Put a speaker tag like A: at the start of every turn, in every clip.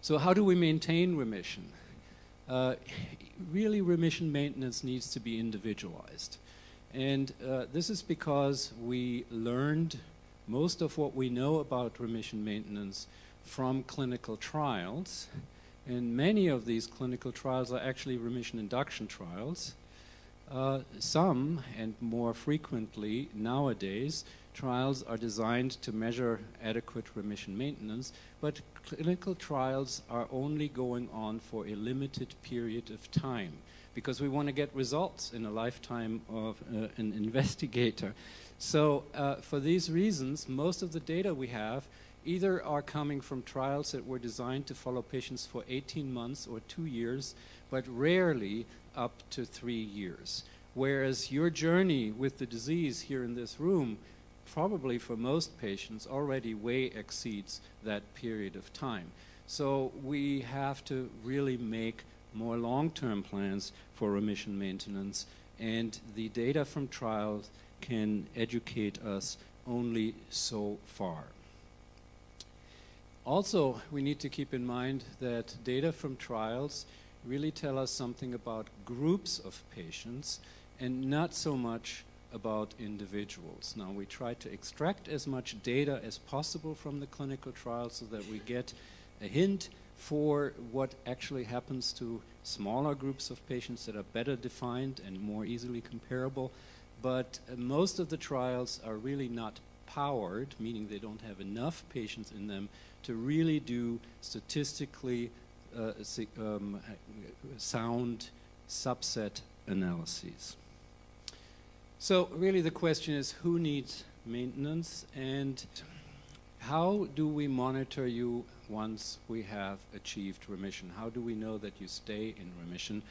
A: So how do we maintain remission? Really, remission maintenance needs to be individualized. And this is because we learned most of what we know about remission maintenance from clinical trials. And many of these clinical trials are actually remission induction trials. Some, and more frequently nowadays, trials are designed to measure adequate remission maintenance, but clinical trials are only going on for a limited period of time because we want to get results in a lifetime of an investigator. So for these reasons, most of the data we have either are coming from trials that were designed to follow patients for 18 months or 2 years, but rarely up to 3 years. Whereas your journey with the disease here in this room, probably for most patients, already way exceeds that period of time. So we have to really make more long-term plans for remission maintenance, and the data from trials can educate us only so far. Also, we need to keep in mind that data from trials really tell us something about groups of patients and not so much about individuals. Now, we try to extract as much data as possible from the clinical trials so that we get a hint for what actually happens to smaller groups of patients that are better defined and more easily comparable. But most of the trials are really not powered, meaning they don't have enough patients in them to really do statistically sound subset analyses. So really the question is, who needs maintenance, and how do we monitor you once we have achieved remission? How do we know that you stay in remission?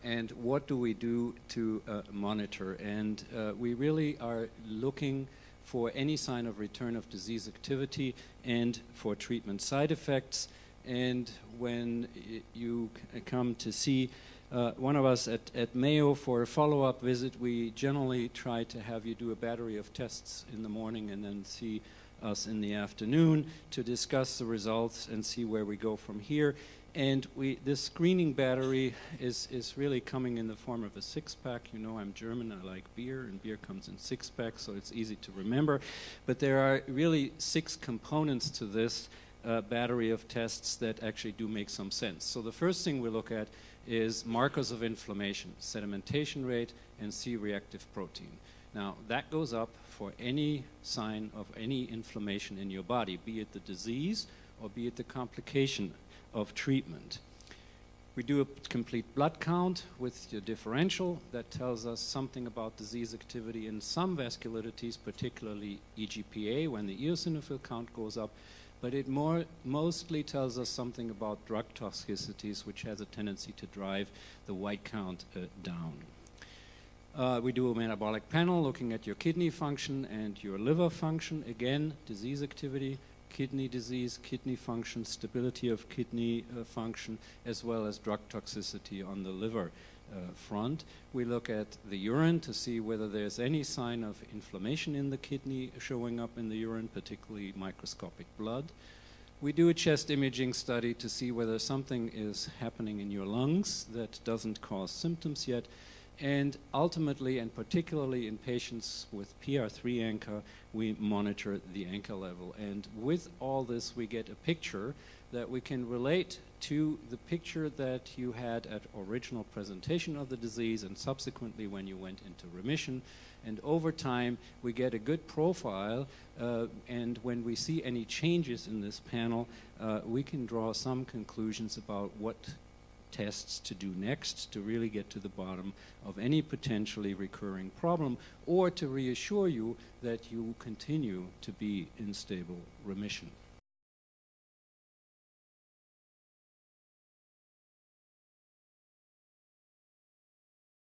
A: And what do we do to monitor? And we really are looking for any sign of return of disease activity and for treatment side effects. And when you come to see one of us at Mayo for a follow-up visit, we generally try to have you do a battery of tests in the morning and then see us in the afternoon to discuss the results and see where we go from here. And this screening battery is really coming in the form of a six-pack. You know, I'm German, I like beer, and beer comes in six-packs, so it's easy to remember. But there are really 6 components to this battery of tests that actually do make some sense. So the first thing we look at is markers of inflammation, sedimentation rate, and C-reactive protein. Now, that goes up for any sign of any inflammation in your body, be it the disease or be it the complication of treatment. We do a complete blood count with the differential that tells us something about disease activity in some vascularities, particularly EGPA, when the eosinophil count goes up, but it mostly tells us something about drug toxicities, which has a tendency to drive the white count down. We do a metabolic panel looking at your kidney function and your liver function. Again, disease activity, kidney disease, kidney function, stability of kidney function, as well as drug toxicity on the liver front. We look at the urine to see whether there's any sign of inflammation in the kidney showing up in the urine, particularly microscopic blood. We do a chest imaging study to see whether something is happening in your lungs that doesn't cause symptoms yet. And ultimately, and particularly in patients with PR3 ANCA, we monitor the ANCA level. And with all this, we get a picture that we can relate to the picture that you had at original presentation of the disease and subsequently when you went into remission. And over time, we get a good profile, and when we see any changes in this panel, we can draw some conclusions about what tests to do next to really get to the bottom of any potentially recurring problem, or to reassure you that you continue to be in stable remission.